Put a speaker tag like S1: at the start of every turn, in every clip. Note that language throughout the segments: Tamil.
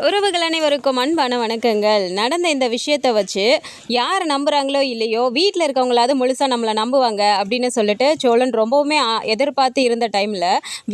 S1: உறவுகள் அனைவருக்கும் அன்பான வணக்கங்கள். நடந்த இந்த விஷயத்தை வச்சு யார் நம்புகிறாங்களோ இல்லையோ, வீட்டில் இருக்கவங்களாவது முழுசாக நம்மளை நம்புவாங்க அப்படின்னு சொல்லிட்டு சோழன் ரொம்பவுமே எதிர்பார்த்து இருந்த டைமில்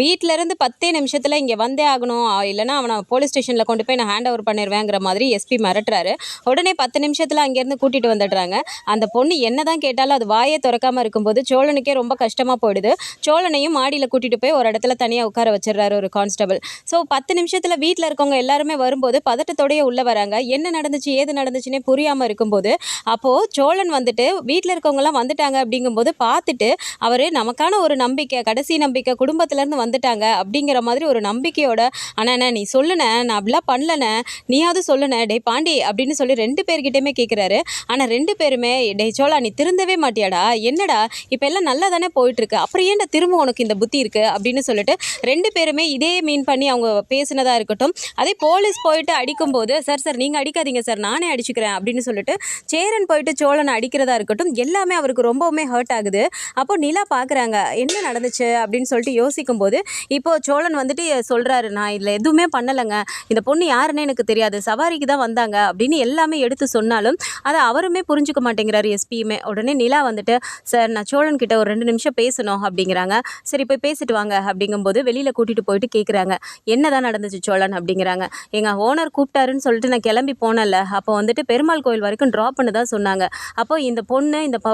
S1: வீட்டிலேருந்து 10 நிமிஷத்தில் இங்கே வந்தே ஆகணும், இல்லைனா அவனை போலீஸ் ஸ்டேஷனில் கொண்டு போய் நான் ஹேண்ட் ஓவர் பண்ணிடுவேங்கிற மாதிரி எஸ்பி மிரட்டுறாரு. உடனே 10 நிமிஷத்தில் அங்கேருந்து கூட்டிகிட்டு வந்துடுறாங்க. அந்த பொண்ணு என்ன தான் கேட்டாலும் அது வாயே திறக்காமல் இருக்கும்போது சோழனுக்கே ரொம்ப கஷ்டமாக போயிடுது. சோழனையும் மாடியில் கூட்டிகிட்டு போய் ஒரு இடத்துல தனியாக உட்கார வச்சிடுறாரு ஒரு கான்ஸ்டபிள். ஸோ 10 நிமிஷத்தில் வீட்டில் இருக்கவங்க எல்லாருமே வரும்போது பதட்டத்தோடய உள்ளே வராங்க. என்ன நடந்துச்சு ஏது நடந்துச்சுன்னே புரியாமல் இருக்கும்போது அப்போது சோழன் வந்துட்டு வீட்டில் இருக்கவங்கலாம் வந்துட்டாங்க அப்படிங்கும்போது பார்த்துட்டு அவர் நமக்கான ஒரு நம்பிக்கை, கடைசி நம்பிக்கை, குடும்பத்துலேருந்து வந்துட்டாங்க அப்படிங்கிற மாதிரி ஒரு நம்பிக்கையோட, அண்ணா நீ சொல்லுண்ணே, நான் அப்படிலாம் பண்ணலண்ணே, நீயாவது சொல்லுண்ணே, டே பாண்டி அப்படின்னு சொல்லி 2 பேர்கிட்டையுமே கேட்குறாரு. ஆனால் 2 பேருமே டே சோழா நீ திருந்தவே மாட்டியாடா, என்னடா இப்போ எல்லாம் நல்லா தானே போயிட்டுருக்கு, அப்புறம் ஏன்டா திரும்ப உனக்கு இந்த புத்தி இருக்குது அப்படின்னு சொல்லிட்டு 2 பேருமே இதே மீன் பண்ணி அவங்க பேசினதாக இருக்கட்டும். அதே போலீஸ் போயிட்டு அடிக்கும்போது சார் நீங்கள் அடிக்காதீங்க சார், நானே அடிச்சுக்கிறேன் அப்படின்னு சொல்லிட்டு சேரன் போயிட்டு சோழனை அடிக்கிறதா இருக்கட்டும், எல்லாமே அவருக்கு ரொம்பவுமே ஹர்ட் ஆகுது. அப்போ நிலா பார்க்குறாங்க என்ன நடந்துச்சு அப்படின்னு சொல்லிட்டு யோசிக்கும் போது இப்போது சோழன் வந்துட்டு சொல்கிறாரு, நான் இதில் எதுவுமே பண்ணலைங்க, இந்த பொண்ணு யாருன்னு எனக்கு தெரியாது, சவாரிக்கு தான் வந்தாங்க அப்படின்னு எல்லாமே எடுத்து சொன்னாலும் அதை அவருமே புரிஞ்சுக்க மாட்டேங்கிறாரு எஸ்பியுமே. உடனே நிலா வந்துட்டு சார் நான் சோழன் கிட்ட ஒரு 2 நிமிஷம் பேசணும் அப்படிங்கிறாங்க. சரி போய் பேசிட்டு வாங்க அப்படிங்கும்போது வெளியில் கூட்டிகிட்டு போயிட்டு கேட்குறாங்க என்ன தான் நடந்துச்சு சோழன் அப்படிங்கிறாங்க. எங்கள் ஓனர் கூப்பிட்டாருன்னு சொல்லிட்டு நான் கிளம்பி போனேன்ல, அப்போ வந்துட்டு பெருமாள் கோயில் வரைக்கும் ட்ராப் பண்ண தான் சொன்னாங்க. அப்போ இந்த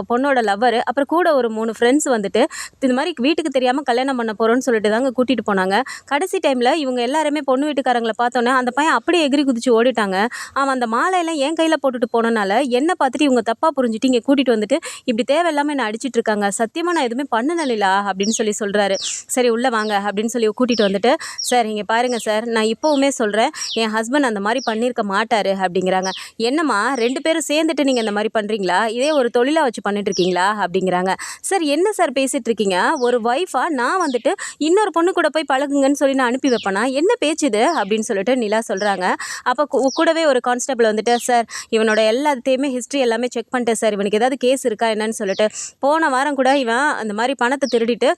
S1: பொண்ணோட லவ்வர் அப்புறம் கூட ஒரு 3 ஃப்ரெண்ட்ஸ் வந்துட்டு இந்த மாதிரி வீட்டுக்கு தெரியாமல் கல்யாணம் பண்ண போகிறோன்னு சொல்லிட்டு தாங்க கூட்டிகிட்டு போனாங்க. கடைசி டைமில் இவங்க எல்லாருமே பொண்ணு வீட்டுக்காரங்களை பார்த்தோன்னே அந்த பையன் அப்படியே எகிரி குதிச்சு ஓடிட்டாங்க. அவன் அந்த மாலையெல்லாம் என் கையில் போட்டுட்டு போனனால என்னை பார்த்துட்டு இவங்க தப்பாக புரிஞ்சுட்டு இங்கே கூட்டிகிட்டு வந்துட்டு இப்படி தேவையில்லாமல் என்னை அடிச்சிட்டு இருக்காங்க, சத்தியமாக நான் எதுவுமே பண்ணலைலா அப்படின்னு சொல்கிறாரு. சரி உள்ளே வாங்க அப்படின்னு சொல்லி கூட்டிகிட்டு வந்துட்டு சார் இங்கே பாருங்கள் சார், நான் இப்போவுமே சொல்கிறேன் என் ஹஸ்பண்ட் அந்த மாதிரி பண்ணியிருக்க மாட்டார் அப்படிங்கிறாங்க. என்னம்மா 2 பேரும் சேர்ந்துட்டு நீங்கள் இந்த மாதிரி பண்ணுறீங்களா, இதே ஒரு தொழிலாக வச்சு பண்ணிட்டுருக்கீங்களா அப்படிங்கிறாங்க. சார் என்ன சார் பேசிகிட்டு இருக்கீங்க, ஒரு ஒய்ஃபாக நான் வந்துட்டு இன்னொரு பொண்ணு கூட போய் பழகுங்கன்னு சொல்லி நான் அனுப்பி வைப்பேனா, என்ன பேச்சுது அப்படின்னு சொல்லிட்டு நிலா சொல்கிறாங்க. அப்போ கூடவே ஒரு கான்ஸ்டபிள் வந்துட்டு சார் இவனோட எல்லாத்தையுமே ஹிஸ்ட்ரி எல்லாமே செக் பண்ணிட்டேன் சார், இவனுக்கு ஏதாவது கேஸ் இருக்கா என்னன்னு சொல்லிட்டு, போன வாரம் கூட இவன் அந்த மாதிரி பணத்தை திருடிட்டு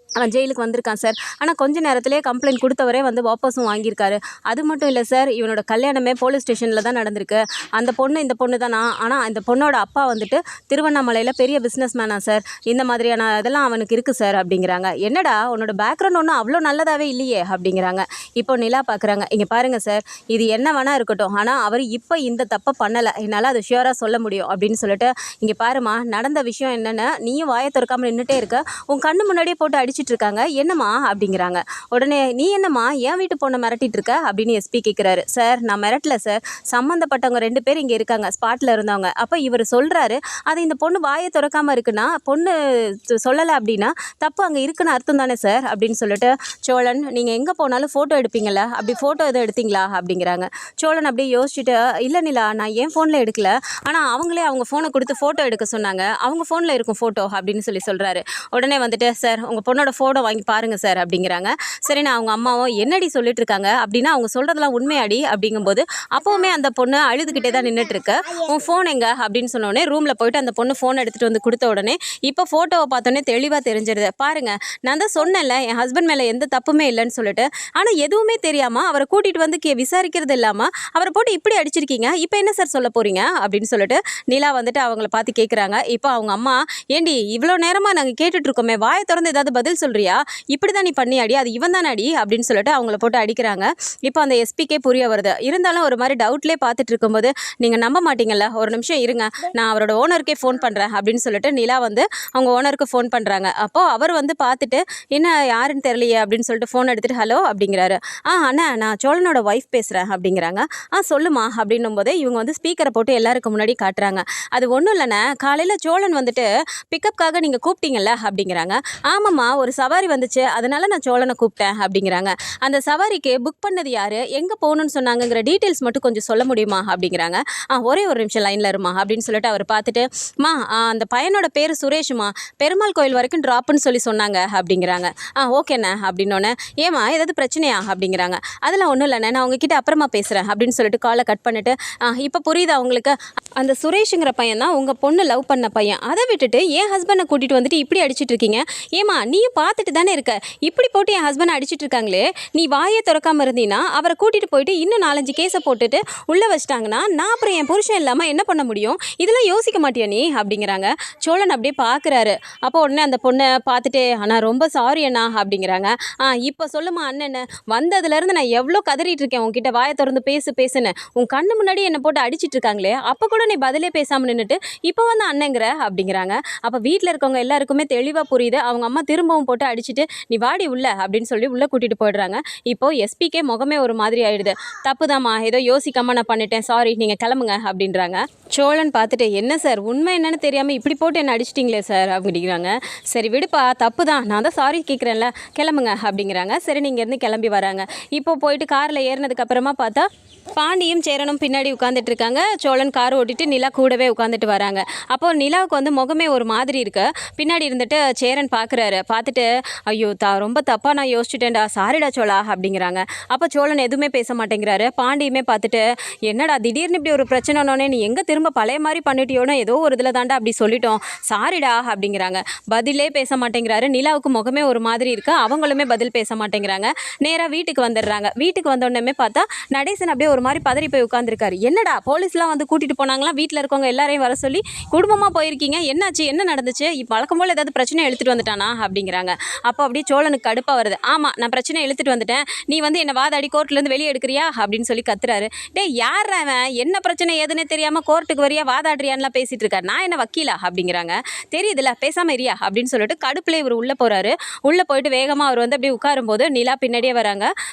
S1: அவன் ஜெயிலுக்கு வந்திருக்கான் சார், ஆனால் கொஞ்ச நேரத்திலே கம்ப்ளைண்ட் கொடுத்தவரே வந்து வாபஸும் வாங்கியிருக்காரு. அது மட்டும் இல்லை சார், இவனோட கல்யாணமே போலீஸ் ஸ்டேஷனில் தான் நடந்திருக்கு, அந்த பொண்ணு இந்த பொண்ணு தானா, ஆனால் இந்த பொண்ணோட அப்பா வந்துட்டு திருவண்ணாமலையில் பெரிய பிஸ்னஸ் மேனா சார், இந்த மாதிரியான இதெல்லாம் அவனுக்கு இருக்குது சார் அப்படிங்கிறாங்க. என்னடா உன்னோட பேக்ரவுண்ட் ஒன்றும் அவ்வளோ நல்லதாகவே இல்லையே அப்படிங்கிறாங்க. இப்போ நிலா பார்க்குறாங்க, இங்கே பாருங்கள் சார் இது என்ன வேணால் இருக்கட்டும், ஆனால் அவர் இப்போ இந்த தப்பை பண்ணலை, என்னால் அது ஷியோராக சொல்ல முடியும் அப்படின்னு சொல்லிட்டு, இங்கே பாருமா நடந்த விஷயம் என்னென்னு நீயும் வாயை திறக்காமல் நின்றுட்டே இருக்க, உன் கண்ணு முன்னாடியே போட்டு அடிச்சுட்டு இருக்காங்க என்னம்மா அப்படிங்கிறாங்க. உடனே நீ என்னம்மா என் வீட்டு பொண்ணை மிரட்டிட்டு இருக்க அப்படின்னு எஸ்பி கேட்குறாரு. சார் நான் மிரட்டல சார், சம்மந்தப்பட்டவங்க 2 பேர் இங்கே இருக்காங்க ஸ்பாட்டில் இருந்தவங்க. அப்போ இவர் சொல்கிறாரு அது இந்த பொண்ணு வாயை திறக்காமல் இருக்குன்னா பொண்ணு சொல்லலை அப்படின்னா தப்பு அங்கே இருக்குன்னு அர்த்தம் தானே சார் அப்படின்னு சொல்லிட்டு, சோழன் நீங்கள் எங்கே போனாலும் ஃபோட்டோ எடுப்பீங்கள, அப்படி ஃபோட்டோ எதுவும் எடுத்தீங்களா அப்படிங்கிறாங்க. சோழன் அப்படியே யோசிச்சுட்டு இல்லை நிலா நான் என் ஃபோனில் எடுக்கல, ஆனால் அவங்களே அவங்க ஃபோனை கொடுத்து ஃபோட்டோ எடுக்க சொன்னாங்க, அவங்க ஃபோனில் இருக்கும் ஃபோட்டோ அப்படின்னு சொல்கிறாரு. உடனே வந்துட்டு சார் உங்கள் பொண்ணோட ஃபோட்டோ வாங்கி பாருங்கள் சார் அப்படிங்கிறாங்க. சரி நான் அவங்க அம்மாவும் என்னடி சொல்லிட்டு இருக்காங்க அப்படின்னா அவங்க சொல்கிறதெல்லாம் உண்மையாடி அப்படிங்கும்போது அப்போவுமே அந்த பொண்ணு அழுதுகிட்டே தான் நின்றுட்டுருக்க. உன் ஃபோன் எங்க அப்படின்னு சொன்னோடனே ரூமில் போயிட்டு அந்த பொண்ணு ஃபோன் எடுத்துகிட்டு வந்து கொடுத்த உடனே இப்போ ஃபோட்டோவை பார்த்தோன்னே தெளிவாக தெரிஞ்சிருது. பாருங்கள் நான் தான் சொன்னேன்ல என் ஹஸ்பண்ட் மேலே எந்த தப்புமே இல்லைன்னு சொல்லிட்டு, ஆனால் எதுவுமே தெரியாமல் அவரை கூட்டிகிட்டு வந்து விசாரிக்கிறது இல்லாமல் அவரை போட்டு இப்படி அடிச்சிருக்கீங்க, இப்போ என்ன சார் சொல்ல போகிறீங்க அப்படின்னு சொல்லிட்டு நிலா வந்துட்டு அவங்கள பார்த்து கேட்குறாங்க. இப்போ அவங்க அம்மா ஏண்டி இவ்வளோ நேரமாக நாங்கள் கேட்டுட்ருக்கோமே வாயை திறந்து ஏதாவது பதில் சொல்றியா, இப்படி தான் நீ பண்ணியாடி, அது இவன் தான் அடி அப்படின்னு சொல்லிட்டு அவங்கள போட்டு அடிக்கிறாங்க. இப்போ அந்த எஸ்பிக்கே புரிய வருது. இருந்தாலும் ஒரு மாதிரி டவுட்லேயே பார்த்துட்டு இருக்கும்போது நீங்கள் நம்ப மாட்டீங்கல்ல, ஒரு நிமிஷம் இருங்க நான் அவரோட ஓனருக்கே ஃபோன் பண்ணுறேன் அப்படின்னு சொல்லிட்டு நிலா வந்து அவங்க ஓனருக்கு ஃபோன் பண்ணுறாங்க. அப்போது அவர் வந்து பார்த்துட்டு என்ன யாருன்னு தெரியலையே அப்படின்னு சொல்லிட்டு ஃபோன் எடுத்துகிட்டு ஹலோ அப்படிங்கிறாரு. அண்ணா நான் சோழனோட ஒய்ஃப் பேசுகிறேன் அப்படிங்கிறாங்க. சொல்லுமா அப்படின்னும் போதே இவங்க வந்து ஸ்பீக்கரை போட்டு எல்லாருக்கு முன்னாடி காட்டுறாங்க. அது ஒன்றும் இல்லைண்ணே, காலையில் சோழன் வந்துட்டு பிக்கப்காக நீங்கள் கூப்பிட்டீங்கல்ல அப்படிங்கிறாங்க. ஆமாம்மா ஒரு சவாரி வந்துச்சு அதனால நான் சோழனை கூப்பிட்டேன் அப்படிங்கிறாங்க. அந்த சவாரிக்கு புக் பண்ணது யார், எங்கே போகணுன்னு சொன்னாங்கங்கிற டீட்டெயில்ஸ் மட்டும் கொஞ்சம் சொல்ல முடியுமா அப்படிங்கிறாங்க. ஒரே ஒரு நிமிஷம் லைனில் இருமா அப்படின்னு சொல்லிட்டு அவர் பார்த்துட்டு அந்த பையனோட பேர் சுரேஷுமா, பெருமாள் கோயில் வரைக்கும் ட்ராப்புன்னு சொல்லி சொன்னாங்க அப்படிங்கிறாங்க. ஓகேண்ணே அப்படின்னோடனே ஏமா ஏதாவது பிரச்சனையா அப்படிங்கிறாங்க. அதெல்லாம் ஒன்றும் இல்லைண்ணே நான் உங்ககிட்ட அப்புறமா பேசுகிறேன் அப்படின்னு சொல்லிட்டு காலை கட் பண்ணிவிட்டு இப்போ புரியுதா உங்களுக்கு, அந்த சுரேஷுங்கிற பையன் தான் உங்கள் பொண்ணு லவ் பண்ண பையன், அதை விட்டுட்டு என் ஹஸ்பண்டை கூட்டிகிட்டு வந்துட்டு இப்படி அடிச்சிட்டு இருக்கீங்க, ஏமா நீயும் பார்த்துட்டு தானே இருக்க, இப்படி போட்டு என் ஹஸ்பண்ட் அடிச்சிட்டு இருக்காங்களே, நீ வாயை திறக்காம இருந்தீன்னா அவரை கூட்டிட்டு போயிட்டு இன்னும் 4-5 கேஸை போட்டுட்டு உள்ள வச்சிட்டாங்கன்னா நான் அப்புறம் என் புருஷன் இல்லாமல் என்ன பண்ண முடியும், இதெல்லாம் யோசிக்க மாட்டியா நீ அப்படிங்கிறாங்க. சோழன் அப்படியே பார்க்குறாரு. அப்போ உடனே அந்த பொண்ணை பார்த்துட்டு அண்ணா ரொம்ப சாரி அண்ணா அப்படிங்கிறாங்க. இப்போ சொல்லுமா அண்ணன், வந்ததுலேருந்து நான் எவ்வளோ கதறிட்டு இருக்கேன் உன்கிட்ட, வாயை திறந்து பேசுன்னு, உன் கண்ணு முன்னாடி என்னை போட்டு அடிச்சிட்டு இருக்காங்களே, அப்போ கூட நீ பதிலே பேசாமல் நின்றுட்டு இப்போ வந்து அண்ணங்கிற அப்படிங்கிறாங்க. அப்போ வீட்டில் இருக்கவங்க எல்லாருக்குமே தெளிவாக புரியுது. அவங்க அம்மா திரும்பவும் போட்டு அடிச்சுட்டு நீ வாடி உள்ள அப்படின்னு சொல்லி உள்ளே கூட்டிகிட்டு போயிடுறாங்க. இப்போ எஸ்பிக்கே முகமே ஒரு மாதிரி ஆயிடுது. தப்புதாம்மா, ஏதோ யோசிக்காமல் நான் பண்ணிட்டேன், சாரி, நீங்கள் கிளம்புங்க அப்படின்றாங்க. சோழன் பார்த்துட்டு என்ன சார் உண்மை என்னன்னு தெரியாமல் இப்படி போட்டு என்ன அடிச்சிட்டிங்களே சார் அப்படிங்கிறாங்க. சரி விடுப்பா, தப்பு தான், நான் தான் சாரி கேட்குறேன்ல, கிளம்புங்க அப்படிங்கிறாங்க. சரி நீங்கள் இருந்து கிளம்பி வராங்க. இப்போ போயிட்டு காரில் ஏறினதுக்கு அப்புறமா பார்த்தா பாண்டியும் சேரனும் பின்னாடி உட்காந்துட்டு இருக்காங்க. சோழன் கார் ஓட்டிட்டு நிலா கூடவே உட்காந்துட்டு வராங்க. அப்போ நிலாவுக்கு வந்து முகமே ஒரு மாதிரி இருக்கு. பின்னாடி இருந்துட்டு சேரன் பார்க்குறாரு. பார்த்துட்டு ஐயோ ரொம்ப தப்பாக நான் யோசிச்சுட்டேன்டா, சாரிடா சோழா அப்படிங்கிறாங்க. அப்போ சோழன் எதுவுமே பேச மாட்டேங்கிறாரு. பாண்டியுமே பார்த்துட்டு என்னடா திடீர்னு இப்படி ஒரு பிரச்சனைனோடனே நீ எங்கே திரும்ப பழைய மாதிரி பண்ணிட்டியோன்னு ஏதோ ஒரு இதில் தாண்டா அப்படி சொல்லிட்டோம், சாரிடா அப்படிங்கிறாங்க. பதிலே பேச மாட்டேங்கிறாரு. நிலாவுக்கு முகமே ஒரு மாதிரி இருக்கு. அவங்களுமே பதில் பேச மாட்டேங்கிறாங்க. நேராக வீட்டுக்கு வந்துடுறாங்க. வீட்டுக்கு வந்தோடனே பார்த்தா நடேசன் அப்படியே ஒரு மாதிரி பதறி போய் உட்காந்துருக்காரு. என்னடா போலீஸ்லாம் வந்து கூட்டிகிட்டு போனாங்களாம், வீட்டில் இருக்கவங்க எல்லாரையும் வர சொல்லி குடும்பமாக போயிருக்கீங்க, என்னாச்சு, என்ன நடந்துச்சு, இப்போ வழக்கம் போல் ஏதாவது பிரச்சனை இழுத்துட்டு வந்துட்டானா அப்படிங்கிறாங்க. அப்போ அப்படியே சோழனுக்கு கடுப்பாக வருது. ஆமாம், நான் பிரச்சனை இழுத்துட்டு வந்துட்டேன், நீ வந்து என்னை வாதாடி கோர்ட்லேருந்து வெளியே எடுக்கிறியா அப்படின்னு சொல்லி கத்துறாரு. யார் அவன், என்ன பிரச்சனை ஏதுன்னு தெரியாமல் கோர்ட்டுக்கு வரியா வாதாடுறியான்லாம் பேசிகிட்டு இருக்காரு, நான் என்ன வக்கீலா அப்படிங்கிறாங்க. தெரியுதுல, பேசாமல் இரியா அப்படின்னு சொல்லிட்டு கடுப்பில் இவர் உள்ளே போகிறாரு. உள்ளே போயிட்டு வேகமாக அவர் வந்து அப்படியே உட்காரும்போது நிலா பின்னாடியே வராங்க.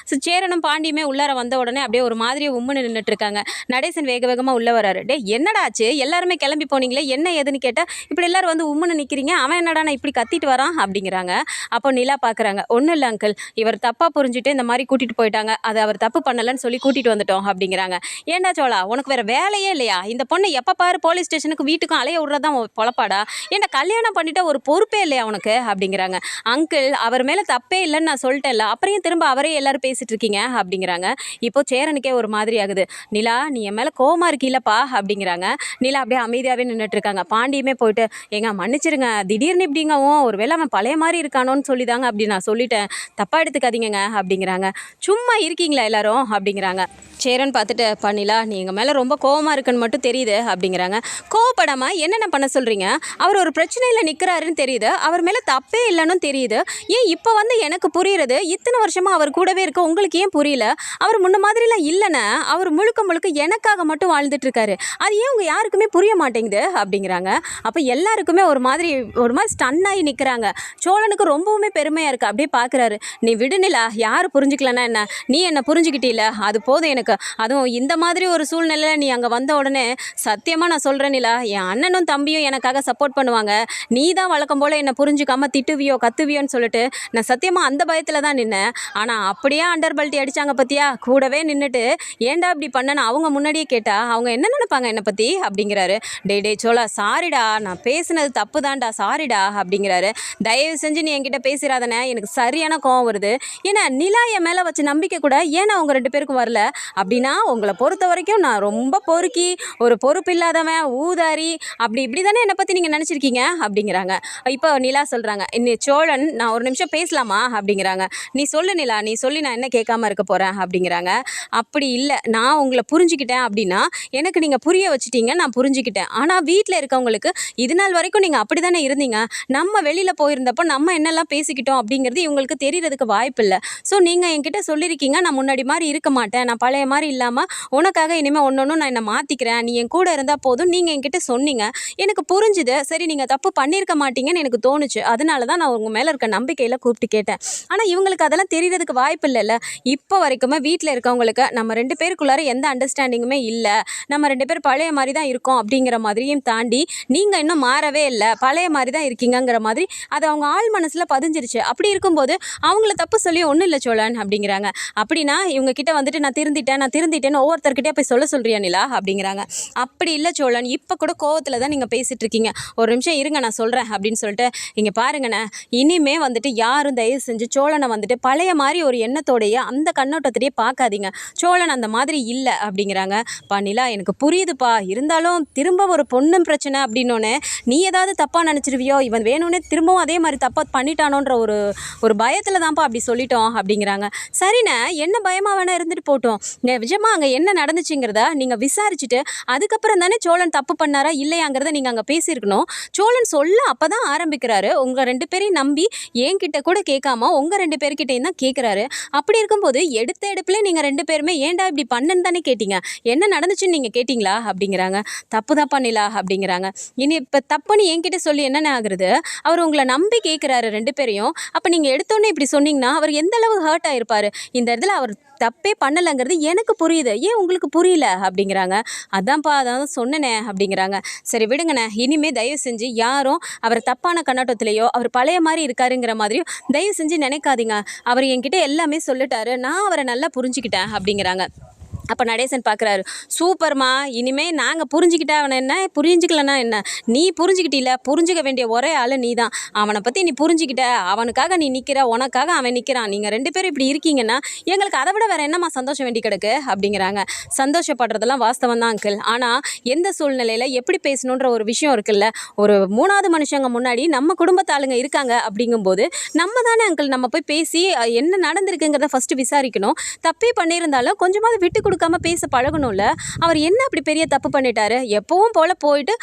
S1: சேரனும் பாண்டியுமே உள்ளார வந்த உடனே அப்படியே ஒரு மாதிரி உம்முன்னு நின்றுட்டு இருக்காங்க. நடேசன் வேக வேகமாக உள்ளே வராரு. என்னடாச்சு, எல்லாருமே கிளம்பி போனீங்களே, என்ன ஏதுன்னு கேட்டால் இப்படி எல்லாரும் வந்து உம்முன்னு நிற்கிறீங்க, அவன் என்னடா நான் இப்படி கத்திட்டு வரான் அப்படிங்கிறாங்க. அப்போ நிலா பார்க்குறாங்க. ஒன்றும் இல்லை அங்கிள், இவர் தப்பாக புரிஞ்சுட்டு இந்த மாதிரி கூட்டிகிட்டு போயிட்டாங்க, அது அவர் தப்பு பண்ணலன்னு சொல்லி கூட்டிகிட்டு வந்துட்டோம் அப்படிங்கிறாங்க. ஏண்டா சோழா, உனக்கு வேறு வேலையே இல்லையா, இந்த பொண்ணை எப்போ பாரு போலீஸ் ஸ்டேஷனுக்கு வீட்டுக்கும் அலைய விட்றதான் பொழப்பாடா, ஏன்டா கல்யாணம் பண்ணிட்டா ஒரு பொறுப்பே இல்லையா உனக்கு அப்படிங்கிறாங்க. அங்கிள் அவர் மேலே தப்பே இல்லைன்னு நான் சொல்லிட்டேன்ல, அப்புறம் திரும்ப அவரே எல்லாரும் பேசிட்டு இருக்கீங்க அப்படிங்கிறாங்க. இப்போ சேரனுக்கே ஒரு மாதிரி ஆகுது. நிலா நீ என் மேலே கோவமாக இருக்கீல்லப்பா அப்படிங்கிறாங்க. நிலா அப்படியே அமைதியாகவே நின்றுட்டு இருக்காங்க. பாண்டியுமே போயிட்டு ஏங்க மன்னிச்சிருங்க, திடீர்னு இப்படிங்கவும் ஒருவேளை அவன் பழைய மாதிரி இருக்கானோன்னு சொல்லிதாங்க அப்படி நான் சொல்லிட்டேன், தப்பாக எடுத்துக்காதீங்க அப்படிங்கிறாங்க. சும்மா இருக்கீங்களா எல்லாரும் அப்படிங்கிறாங்க. சேரன் பார்த்துட்டு பண்ணிலா நீ எங்கள் மேலே ரொம்ப கோவமாக இருக்குன்னு மட்டும் தெரியுது அப்படிங்கிறாங்க. கோவப்படாமல் என்னென்ன பண்ண சொல்கிறீங்க, அவர் ஒரு பிரச்சனையில் நிற்கிறாருன்னு தெரியுது, அவர் மேலே தப்பே இல்லைன்னு தெரியுது, ஏன் இப்போ வந்து எனக்கு புரியுறது, இத்தனை வருஷமாக அவர் கூடவே இருக்க உங்களுக்கு ஏன் புரியல, அவர் முன்ன மாதிரிலாம் இல்லைன்னு அவர் முழுக்க முழுக்க எனக்காக மட்டும் வாழ்ந்துட்டு இருக்காரு, அது ஏன் உங்கள் யாருக்குமே புரிய மாட்டேங்குது அப்படிங்கிறாங்க. அப்போ எல்லாருக்குமே ஒரு மாதிரி ஸ்டன் ஆகி நிற்கிறாங்க. சோழனுக்கு ரொம்பவுமே பெருமையாக இருக்குது. அப்படியே பார்க்குறாரு. நீ விடுநிலா, யார் புரிஞ்சுக்கலன்னா என்ன, நீ என்னை புரிஞ்சுக்கிட்டீல, அது போதும் எனக்கு. அதுவும் இந்த மாதிரி ஒரு சூழ்நிலையில் நீ அங்கே வந்த உடனே சத்தியமாக நான் சொல்கிறேன் நிலா, என் அண்ணனும் தம்பியும் எனக்காக சப்போர்ட் பண்ணுவாங்க, நீ தான் வழக்கம் போல் என்னை புரிஞ்சுக்காமல் திட்டுவியோ கத்துவியோன்னு சொல்லிட்டு நான் சத்தியமாக அந்த பயத்தில் தான் நின்னேன். ஆனால் அப்படியே அண்டர் பல்ட்டி அடித்தாங்க பற்றியா, கூடவே நின்றுட்டு ஏன்டா இப்படி பண்ணேன்னு அவங்க முன்னாடியே கேட்டால் அவங்க என்ன நினைப்பாங்க என்னை பற்றி அப்படிங்கிறாரு. டே சோழா சாரிடா, நான் பேசுனது தப்பு தான்டா, சாரிடா அப்படிங்கிறாரு. தயவு செஞ்சு நீ என்கிட்ட பேசிடாதனே, எனக்கு சரியான கோவம் வருது. ஏன்னா நிலா என் மேலே வச்ச நம்பிக்கை கூட ஏன்னா அவங்க 2 பேருக்கும் வரல அப்படின்னா, உங்களை பொறுத்த வரைக்கும் நான் ரொம்ப பொறுக்கி ஒரு பொறுப்பு இல்லாதவன் ஊதாரி அப்படி இப்படி தானே என்னை பற்றி நீங்கள் நினச்சிருக்கீங்க அப்படிங்கிறாங்க. இப்போ நிலா சொல்கிறாங்க, இன்னி சோழன் நான் ஒரு நிமிஷம் பேசலாமா அப்படிங்கிறாங்க. நீ சொல்லு நிலா, நீ சொல்லி நான் என்ன கேட்காம இருக்க போகிறேன் அப்படிங்கிறாங்க. அப்படி இல்லை, நான் உங்களை புரிஞ்சுக்கிட்டேன் அப்படின்னா எனக்கு நீங்கள் புரிய வச்சுட்டீங்க, நான் புரிஞ்சுக்கிட்டேன். ஆனால் வீட்டில் இருக்கவங்களுக்கு இது நாள் வரைக்கும் நீங்கள் அப்படி தானே இருந்தீங்க, நம்ம வெளியில் போயிருந்தப்போ நம்ம என்னெல்லாம் பேசிக்கிட்டோம் அப்படிங்கிறது இவங்களுக்கு தெரியறதுக்கு வாய்ப்பு இல்லை. ஸோ நீங்கள் என்கிட்ட சொல்லியிருக்கீங்க, நான் முன்னாடி மாதிரி இருக்க மாட்டேன், நான் பழைய மாதிரி இல்லாமல் உனக்காக இனிமேல் ஒன்று நான் என்னை மாற்றிக்கிறேன், நீ என் கூட இருந்தால் போதும், நீங்கள் என்கிட்ட சொன்னீங்க, எனக்கு புரிஞ்சுது, சரி நீங்கள் தப்பு பண்ணியிருக்க மாட்டீங்கன்னு எனக்கு தோணுச்சு, அதனால தான் நான் உங்கள் மேலே இருக்க நம்பிக்கையில் கூப்பிட்டு கேட்டேன். ஆனால் இவங்களுக்கு அதெல்லாம் தெரியறதுக்கு வாய்ப்பு இல்லைல்ல. இப்போ வரைக்குமே வீட்டில் இருக்கவங்களுக்கு நம்ம 2 பேருக்குள்ளார எந்த அண்டர்ஸ்டாண்டிங்குமே இல்லை, நம்ம 2 பேர் பழைய மாதிரி தான் இருக்கோம் அப்படிங்கிற மாதிரியும் தாண்டி நீங்கள் இன்னும் மாறவே இல்லை, பழைய மாதிரி தான் இருக்கீங்கிற மாதிரி அது அவங்க ஆள் மனசில் பதிஞ்சிருச்சு. அப்படி இருக்கும்போது அவங்கள தப்பு சொல்லி ஒன்றும் இல்லை சோழன் அப்படிங்கிறாங்க. அப்படின்னா இவங்க கிட்ட வந்துட்டு நான் திருந்திட்டேன்னு ஒவ்வொருத்தர்கிட்டயே போய் சொல்றியா நிலா அப்படிங்கிறாங்க. அப்படி இல்லை சோழன், இப்போ கூட கோவத்தில் தான் நீங்கள் பேசிகிட்டு இருக்கீங்க, ஒரு நிமிஷம் இருங்க நான் சொல்கிறேன் அப்படின்னு சொல்லிட்டு இங்கே பாருங்கண்ணே, இனிமே வந்துட்டு யாரும் தயவு செஞ்சு சோழனை வந்துட்டு பழைய மாதிரி ஒரு எண்ணத்தோடைய அந்த கண்ணோட்டத்திலேயே பார்க்காதீங்க. சோழன் அந்த மாதிரி இல்லை அப்படிங்கிறாங்க. பா நிலா எனக்கு புரியுதுப்பா, இருந்தாலும் திரும்ப ஒரு பொண்ணும் பிரச்சனை அப்படின்னோடனே நீ ஏதாவது தப்பாக நினச்சிருவியோ, இவன் வேணும்னே திரும்பவும் அதே மாதிரி தப்பாக பண்ணிட்டானோன்ற ஒரு ஒரு பயத்தில் தான்ப்பா அப்படி சொல்லிட்டோம் அப்படிங்கிறாங்க. சரிண்ணே, என்ன பயமாக வேணா இருந்துட்டு போட்டோம், நிஜமாக அங்கே என்ன நடந்துச்சுங்கிறத நீங்கள் விசாரிச்சுட்டு அதுக்கப்புறம் தானே சோழன் தப்பு பண்ணாரா இல்லையாங்கிறத நீங்கள் அங்கே பேசியிருக்கணும். சோழன் சொல்ல அப்போ தான் ஆரம்பிக்கிறாரு. உங்கள் 2 பேரையும் நம்பி என்கிட்ட கூட கேட்காம உங்கள் 2 பேர்கிட்டையும் தான் கேட்குறாரு. அப்படி இருக்கும்போது எடுத்த எடுப்புல நீங்கள் 2 பேருமே ஏன்டா இப்படி பண்ணன்னு தானே கேட்டீங்க, என்ன நடந்துச்சுன்னு நீங்கள் கேட்டிங்களா அப்படிங்கிறாங்க. தப்பு தான் பண்ணிலா அப்படிங்கிறாங்க. இனி இப்போ தப்புன்னு என்கிட்ட சொல்லி என்னென்ன ஆகுறது, அவர் உங்களை நம்பி கேட்குறாரு 2 பேரையும். அப்போ நீங்கள் எடுத்தோன்னே இப்படி சொன்னீங்கன்னா அவர் எந்த அளவு ஹர்ட் ஆயிருப்பாரு. இந்த இடத்துல அவர் தப்பே பண்ணலைங்கிறது எனக்கு புரியுது, ஏன் உங்களுக்கு புரியல அப்படிங்கிறாங்க. அதான்ப்பா அதான் சொன்னனே அப்படிங்கிறாங்க. சரி விடுங்கண்ணே, இனிமே தயவு செஞ்சு யாரும் அவர் தப்பான கண்ணோட்டத்திலேயோ அவர் பழைய மாதிரி இருக்காருங்கிற மாதிரியும் தயவு செஞ்சு நினைக்காதீங்க. அவர் என்கிட்ட எல்லாமே சொல்லிட்டாரு, நான் அவரை நல்லா புரிஞ்சுக்கிட்டேன் அப்படிங்கிறாங்க. அப்போ நடேசன் பார்க்குறாரு. சூப்பர்மா, இனிமேல் நாங்கள் புரிஞ்சுக்கிட்டா அவனை என்ன, புரிஞ்சுக்கலன்னா என்ன, நீ புரிஞ்சுக்கிட்டில்ல, புரிஞ்சுக்க வேண்டிய ஒரே ஆள் நீ தான். அவனை பற்றி நீ புரிஞ்சுக்கிட்ட, அவனுக்காக நீ நிற்கிற, உனக்காக அவன் நிற்கிறான், நீங்கள் 2 பேரும் இப்படி இருக்கீங்கன்னா எங்களுக்கு அதை விட வேறு என்னம்மா சந்தோஷம் வேண்டி கிடக்கு அப்படிங்கிறாங்க. சந்தோஷப்படுறதெல்லாம் வாஸ்தவம் தான் அங்கிள், ஆனால் எந்த சூழ்நிலையில் எப்படி பேசணுன்ற ஒரு விஷயம் இருக்குல்ல. ஒரு 3வது மனுஷங்க முன்னாடி நம்ம குடும்பத்தாளுங்க இருக்காங்க அப்படிங்கும்போது நம்ம தானே அங்கிள் நம்ம போய் பேசி என்ன நடந்திருக்குங்கிறத ஃபஸ்ட்டு விசாரிக்கணும். தப்பே பண்ணியிருந்தாலும் கொஞ்சமாவது விட்டு கொடுக்காம பேச பழகணும்ல. அவர் என்ன அப்படி பெரிய தப்பு பண்ணிட்டாரு, எப்பவும் போல் போயிட்டு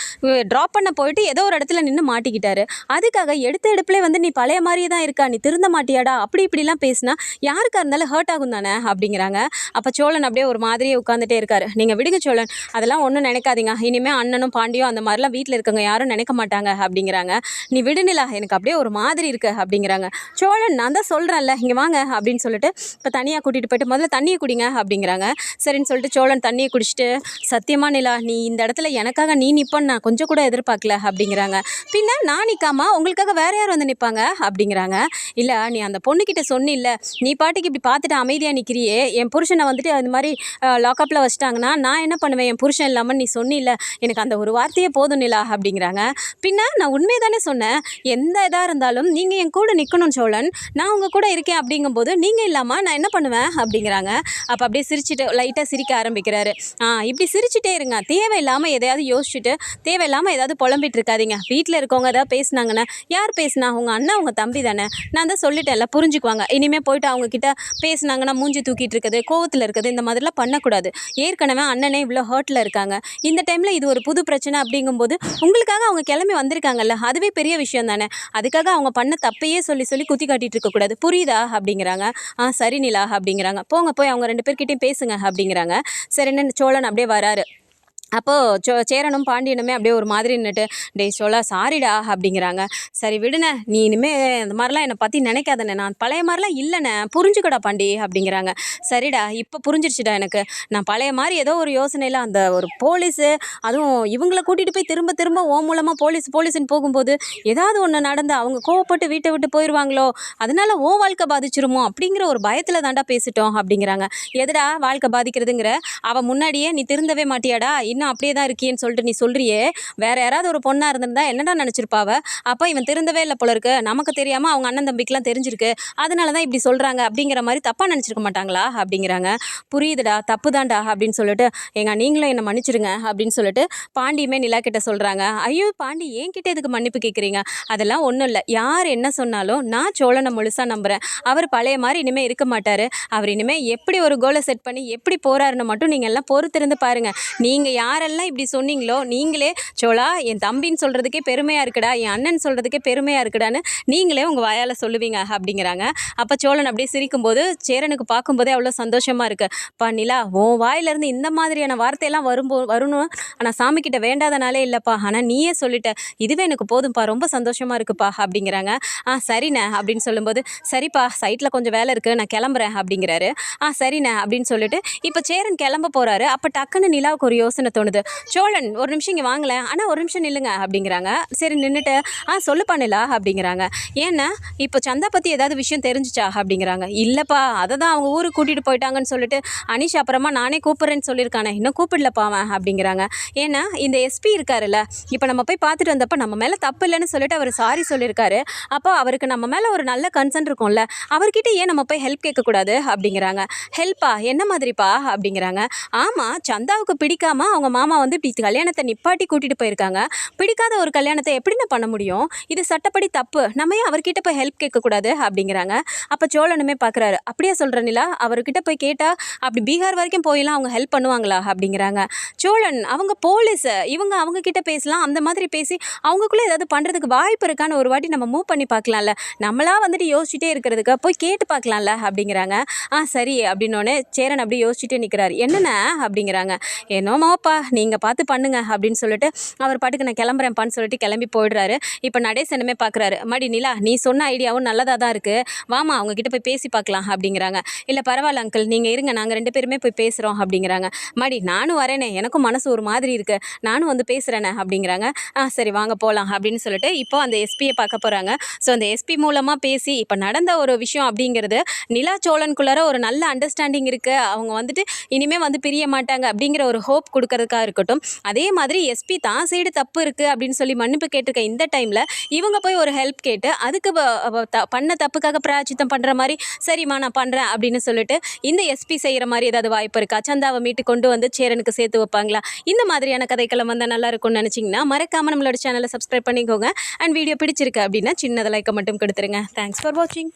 S1: ட்ராப் பண்ண போயிட்டு ஏதோ ஒரு இடத்துல நின்று மாட்டிக்கிட்டாரு. அதுக்காக எடுத்த எடுப்புலேயே வந்து நீ பழைய மாதிரியே தான் இருக்கா, நீ திருந்த மாட்டியாடா அப்படி இப்படிலாம் பேசினா யாருக்காக இருந்தாலும் ஹர்ட் ஆகும் தானே அப்படிங்கிறாங்க. அப்போ சோழன் அப்படியே ஒரு மாதிரியே உட்காந்துட்டே இருக்காரு. நீங்கள் விடுங்க சோழன், அதெல்லாம் ஒன்றும் நினைக்காதீங்க, இனிமேல் அண்ணனும் பாண்டியும் அந்த மாதிரிலாம் வீட்டில் இருக்கவங்க யாரும் நினைக்க மாட்டாங்க அப்படிங்கிறாங்க. நீ விடுநிலா, எனக்கு அப்படியே ஒரு மாதிரி இருக்கு அப்படிங்கிறாங்க. சோழன், நான் தான் சொல்கிறேன்ல இங்கே வாங்க அப்படின்னு சொல்லிட்டு இப்போ தனியாக கூட்டிகிட்டு போயிட்டு முதல்ல தண்ணியை குடிங்க அப்படிங்கிறாங்க. சரின்னு சொல்லிட்டு சோழன் தண்ணியை குடிச்சிட்டு, சத்தியமா நிலா, நீ இந்த இடத்துல எனக்காக நீ நிற்பன்னு நான் கொஞ்சம் கூட எதிர்பார்க்கல அப்படிங்கிறாங்க. பின்ன நான் நிற்காமா உங்களுக்காக வேற யார் வந்து நிற்பாங்க அப்படிங்கிறாங்க. இல்லை, நீ அந்த பொண்ணுக்கிட்ட சொன்னில்ல, நீ பாட்டுக்கு இப்படி பார்த்துட்டு அமைதியாக நிற்கிறியே, என் புருஷனை வந்துட்டு அந்த மாதிரி லாக்அப்பில் வச்சிட்டாங்கன்னா நான் என்ன பண்ணுவேன், என் புருஷன் இல்லாமல் நீ சொன்னில்ல, எனக்கு அந்த ஒரு வார்த்தையே போதும் நிலா அப்படிங்கிறாங்க. பின்ன நான் உண்மையை தானே சொன்னேன், எந்த இதாக இருந்தாலும் நீங்கள் என் கூட நிற்கணும் சோழன், நான் உங்கள் கூட இருக்கேன் அப்படிங்கும்போது நீங்கள் இல்லாமல் நான் என்ன பண்ணுவேன் அப்படிங்கிறாங்க. அப்போ அப்படியே சிரிச்சுட்டு லைட்டாக சிரிக்க ஆரம்பிக்கிறாரு. இப்படி சிரிச்சுட்டே இருங்க, தேவையில்லாமல் எதையாவது யோசிச்சுட்டு தேவையில்லாமல் ஏதாவது புலம்பிட்டு இருக்காதீங்க. வீட்டில் இருக்கவங்க ஏதாவது பேசுனாங்கன்னா, யார் பேசுனா, உங்கள் அண்ணன் உங்கள் தம்பி தானே, நான் தான் சொல்லிட்டேன்ல, புரிஞ்சுக்குவாங்க. இனிமேல் போயிட்டு அவங்கக்கிட்ட பேசுனாங்கன்னா மூஞ்சி தூக்கிட்டு இருக்குது, கோவத்தில் இருக்குது, இந்த மாதிரிலாம் பண்ணக்கூடாது. ஏற்கனவே அண்ணனே இவ்வளோ ஹர்ட்டில் இருக்காங்க, இந்த டைமில் இது ஒரு புது பிரச்சனை அப்படிங்கும்போது உங்களுக்காக அவங்க கிளம்பி வந்திருக்காங்கல்ல, அதுவே பெரிய விஷயம் தானே, அதுக்காக அவங்க பண்ண தப்பையே சொல்லி சொல்லி குத்தி காட்டிட்டு இருக்கக்கூடாது, புரியுதா அப்படிங்கிறாங்க. சரி நிலா அப்படிங்கிறாங்க. போங்க போய் அவங்க 2 பேர்கிட்டையும் பேசுங்க அப்படிங்கிறாங்க. சரின்னு சோழன் அப்படியே வராரு. அப்போது சேரனும் பாண்டியனுமே அப்படியே ஒரு மாதிரி நின்றுட்டு, டேய் சோழா சாரிடா அப்படிங்கிறாங்க. சரி விடுண்ணே, நீ இனிமேல் இந்த மாதிரிலாம் என்னை பற்றி நினைக்காதண்ணே, நான் பழைய மாதிரிலாம் இல்லைண்ணே, புரிஞ்சுக்கடா பாண்டி அப்படிங்கிறாங்க. சரிடா, இப்போ புரிஞ்சிருச்சுடா எனக்கு, நான் பழைய மாதிரி ஏதோ ஒரு யோசனையில் அந்த ஒரு போலீஸு, அதுவும் இவங்களை கூட்டிகிட்டு போய் திரும்ப திரும்ப ஓ மூலமாக போலீஸ்ன்னு போகும்போது ஏதாவது ஒன்று நடந்து அவங்க கோவப்பட்டு வீட்டை விட்டு போயிடுவாங்களோ, அதனால ஓ வாழ்க்கை பாதிச்சிருமோ அப்படிங்கிற ஒரு பயத்தில் தாண்டா பேசிட்டோம் அப்படிங்கிறாங்க. எதுடா வாழ்க்கை பாதிக்கிறதுங்கிற, அவள் முன்னாடியே நீ திருந்தவே மாட்டியாடா, இன்னும் அப்படியே தான் இருக்கியேன்னு சொல்லிட்டு நீ சொல்கிறியே, வேறு யாராவது ஒரு பொண்ணாக இருந்திருந்தா என்னடா நினச்சிருப்பாவ, அப்போ இவன் திருந்தவே இல்லை போல இருக்கு, நமக்கு தெரியாமல் அவங்க அண்ணன் தம்பிக்கெலாம் தெரிஞ்சிருக்கு, அதனால தான் இப்படி சொல்கிறாங்க அப்படிங்கிற மாதிரி தப்பாக நினச்சிருக்க மாட்டாங்களா அப்படிங்கிறாங்க. புரியுதுடா, தப்பு தான்டா அப்படின்னு சொல்லிட்டு, நீங்களும் என்னை மன்னிச்சிடுங்க அப்படின்னு சொல்லிட்டு பாண்டியுமே நிலா கிட்ட சொல்கிறாங்க. ஐயோ பாண்டி, என்கிட்ட இதுக்கு மன்னிப்பு கேட்குறீங்க, அதெல்லாம் ஒன்றும் இல்லை, யார் என்ன சொன்னாலும் நான் சோழனை முழுசாக நம்புகிறேன், அவர் பழைய மாதிரி இனிமேல் இருக்க மாட்டார், அவர் இனிமேல் எப்படி ஒரு கோலை செட் பண்ணி எப்படி போகிறாருன்னு மட்டும் நீங்கள் எல்லாம் பொறுத்திருந்து பாருங்கள். நீங்கள் யாரெல்லாம் இப்படி சொன்னீங்களோ நீங்களே, சோழா என் தம்பின்னு சொல்கிறதுக்கே பெருமையாக இருக்குடா, என் அண்ணன் சொல்கிறதுக்கே பெருமையாக இருக்குடான்னு நீங்களே உங்கள் வாயால் சொல்லுவீங்க அப்படிங்கிறாங்க. அப்போ சோழன் அப்படியே சிரிக்கும்போது சேரனுக்கு பார்க்கும்போதே அவ்வளோ சந்தோஷமாக இருக்குது. பா நிலா, உன் வாயிலேருந்து இந்த மாதிரியான வார்த்தையெல்லாம் வரணும், ஆனால் சாமிக்கிட்ட வேண்டாதனாலே இல்லைப்பா, ஆனால் நீயே சொல்லிட்ட, இதுவே எனக்கு போதும்ப்பா, ரொம்ப சந்தோஷமாக இருக்குப்பா அப்படிங்கிறாங்க. சரிண்ணே அப்படின்னு சொல்லும்போது, சரிப்பா சைட்டில் கொஞ்சம் வேலை இருக்குது, நான் கிளம்புறேன் அப்படிங்கிறாரு. சரிண்ணே அப்படின்னு சொல்லிட்டு இப்போ சேரன் கிளம்ப போகிறாரு. அப்போ டக்குன்னு நிலாவுக்கு ஒரு யோசனை தோணுது. சோழன் ஒரு நிமிஷம் இங்கே வாங்களேன், ஆனால் ஒரு நிமிஷம் நில்லுங்க அப்படிங்கிறாங்க. சரி நின்றுட்டு சொல்லுப்பா நிலா அப்படிங்கிறாங்க. ஏன்னா இப்போ சந்தா பற்றி ஏதாவது விஷயம் தெரிஞ்சிச்சா அப்படிங்கிறாங்க. இல்லைப்பா, அதை தான் அவங்க ஊருக்கு கூட்டிகிட்டு போயிட்டாங்கன்னு சொல்லிட்டு அனிஷ் அப்புறமா நானே கூப்பிட்றேன்னு சொல்லியிருக்கானே, இன்னும் கூப்பிடலப்பா அவன் அப்படிங்கிறாங்க. ஏன்னா இந்த எஸ்பி இருக்காருல்ல, இப்போ நம்ம போய் பார்த்துட்டு வந்தப்போ நம்ம மேலே தப்பு இல்லைன்னு சொல்லிட்டு அவர் சாரி சொல்லியிருக்காரு. அப்போ அவருக்கு நம்ம மேலே ஒரு நல்ல கன்சர்ன் இருக்கும்ல, அவர்கிட்ட ஏன் நம்ம போய் ஹெல்ப் கேட்கக்கூடாது அப்படிங்கிறாங்க. ஹெல்ப்பா என்ன மாதிரிப்பா அப்படிங்கிறாங்க. ஆமாம், சந்தாவுக்கு பிடிக்காம அவங்க மாமா வந்து இப்படி கல்யாணத்தை நிப்பாட்டி கூட்டிகிட்டு போயிருக்காங்க. பிடிக்காத ஒரு கல்யாணத்தை எப்படின்னு பண்ண முடியும்? இது சட்டப்படி தப்பு. நம்ம ஏன் அவர்கிட்ட போய் ஹெல்ப் கேட்கக்கூடாது அப்படிங்கிறாங்க. அப்போ சோழனுமே பார்க்குறாரு. அப்படியே சொல்கிற நிலா, அவர்கிட்ட போய் கேட்டால் அப்படி பீகார் வரைக்கும் போயெல்லாம் அவங்க ஹெல்ப் பண்ணுவாங்களா அப்படிங்கிறாங்க. சோழன் அவங்க போலீஸு, இவங்க அவங்க கிட்ட பேசலாம், அந்த மாதிரி பேசி அவங்களுக்குள்ளே ஏதாவது பண்ணுறதுக்கு வாய்ப்பு இருக்கான்னு ஒரு வாட்டி நம்ம மூவ் பண்ணி பார்க்கலாம்ல, நம்மளா வந்துட்டு யோசிச்சுட்டே இருக்கிறதுக்கு போய் கேட்டு பார்க்கலாம்ல அப்படிங்கிறாங்க. சரி அப்படின்னோடனே சேரன் அப்படி யோசிச்சுட்டே நிற்கிறாரு. என்னென்ன அப்படிங்கிறாங்க. என்னமோப்பா நீங்கள் பார்த்து பண்ணுங்க அப்படின்னு சொல்லிட்டு அவர் பாட்டுக்கு நான் கிளம்புறேன்ப்பான்னு சொல்லிட்டு கிளம்பி போயிடுறாரு. இப்போ நடேசனுமே பார்க்குறாரு. மடி நிலா, நீ சொன்ன ஐடியாவும் நல்லதாக தான் இருக்குது, வாமா அவங்க கிட்ட போய் பேசி பார்க்கலாம் அப்படிங்கிறாங்க. இல்லை பரவாயில்ல அங்கிள், நீங்கள் இருங்க, நாங்கள் 2 பேருமே போய் பேசுகிறோம் அப்படிங்கிறாங்க. மடி நானும் வரேனே, எனக்கும் மனசு ஒரு மாதிரி இருக்குது, நானும் வந்து பேசுகிறேனே அப்படிங்கிறாங்க. சரி வாங்க போகலாம் அப்படின்னு சொல்லிட்டு இப்போ அந்த எஸ்பியை பார்க்க போகிறாங்க. ஸோ அந்த எஸ்பி மூலமாக பேசி இப்போ நடந்த ஒரு விஷயம் அப்படிங்கிறது நிலா சோழனுக்குள்ளார ஒரு நல்ல அண்டர்ஸ்டாண்டிங் இருக்குது, அவங்க வந்துட்டு இனிமேல் வந்து பிரிய மாட்டாங்க அப்படிங்கிற ஒரு ஹோப் கொடுக்கறதுக்காக இருக்கட்டும். அதே மாதிரி எஸ்பி தான் சைடு தப்பு இருக்குது அப்படின்னு சொல்லி மன்னிப்பு கேட்டிருக்க இந்த டைமில் இவங்க போய் ஒரு ஹெல்ப் கேட்டு அதுக்கு பண்ண தப்புக்காக பிராயச்சித்தம் பண்ணுற மாதிரி, சரிம்மா நான் பண்ணுறேன் அப்படின்னு சொல்லிட்டு இந்த எஸ்பி செய்கிற மாதிரி ஏதாவது வாய்ப்பு இருக்கா? சந்தாவை மீட்டு கொண்டு வந்து சேரனுக்கு சேர்த்து வைப்பாங்களா? இந்த மாதிரியான கதைக்களம் வந்தால் நல்லா இருக்கும்னு நினச்சிங்கன்னா மறக்காமல் நம்மளோட சேனலை சப்ஸ்கிரைப் பண்ணிக்கோங்க. அண்ட் வீடியோ பிடிச்சிருக்கு அப்படின்னா சின்னதை லைக்கை மட்டும் கொடுத்துருங்க. தேங்க்ஸ் ஃபார் வாட்சிங்.